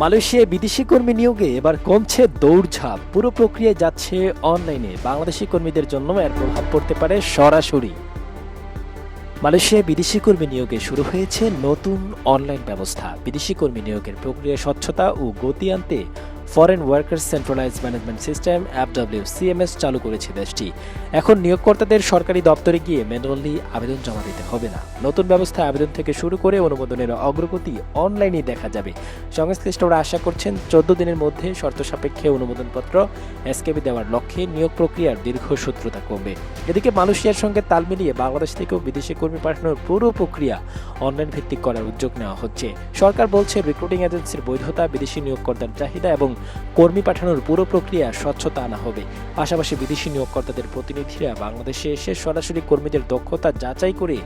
মালয়েশিয়ায় বিদেশি কর্মী নিয়োগে এবার কমছে দৌড়ঝাঁপ, পুরো প্রক্রিয়ায় যাচ্ছে অনলাইনে। বাংলাদেশি কর্মীদের জন্য এর প্রভাব পড়তে পারে সরাসরি। মালয়েশিয়ায় বিদেশি কর্মী নিয়োগে শুরু হয়েছে নতুন অনলাইন ব্যবস্থা। বিদেশি কর্মী নিয়োগের প্রক্রিয়ায় স্বচ্ছতা ও গতি আনতে foreign workers centralise management system FWCMS চালু করেছে দেশটি। এখন নিয়োগকর্তাদের সরকারি দপ্তরে গিয়ে ম্যানুয়ালি আবেদন জমা দিতে হবে না। নতুন ব্যবস্থায় আবেদন থেকে শুরু করে অনুমোদনের অগ্রগতি অনলাইনে দেখা যাবে। সংশ্লিষ্টরা আশা করছেন 14 দিনের মধ্যে শর্ত সাপেক্ষে অনুমোদনপত্র এসকেবি দেওয়ার লক্ষ্যে নিয়োগ প্রক্রিয়ার দীর্ঘসূত্রতা কমবে। এদিকে মালয়েশিয়ার সঙ্গে তাল মিলিয়ে বাংলাদেশ থেকেও বিদেশি কর্মী পাঠানোর পুরো প্রক্রিয়া অনলাইন ভিত্তিক করার উদ্যোগ নেওয়া হচ্ছে। সরকার বলছে রিক্রুটিং এজেন্সির বৈধতা, বিদেশি নিয়োগকর্তার চাহিদা এবং কর্মী পাঠানোর পুরো প্রক্রিয়া স্বচ্ছতা আনা হবে। পাশাপাশি বিদেশি নিয়োগকর্তাদের প্রতিনিধিরা বাংলাদেশে এসে সরাসরি কর্মীদের দক্ষতা যাচাই করে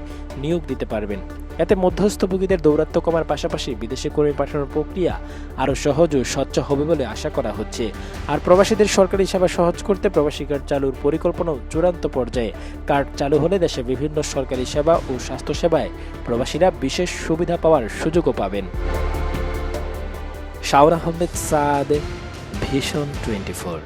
নিয়োগ দিতে পারবেন। এতে মধ্যস্থভোগীদের দৌরাত্ম্য কমার পাশাপাশি বিদেশে কর্মী পাঠানোর প্রক্রিয়া আরও সহজ ও স্বচ্ছ হবে বলে আশা করা হচ্ছে। আর প্রবাসীদের সরকারি সেবা সহজ করতে প্রবাসী কার্ড চালুর পরিকল্পনাও চূড়ান্ত পর্যায়ে। কার্ড চালু হলে দেশে বিভিন্ন সরকারি সেবা ও স্বাস্থ্যসেবায় প্রবাসীরা বিশেষ সুবিধা পাওয়ার সুযোগও পাবেন। শাওন আহমেদ সাদ, ভিশন 24।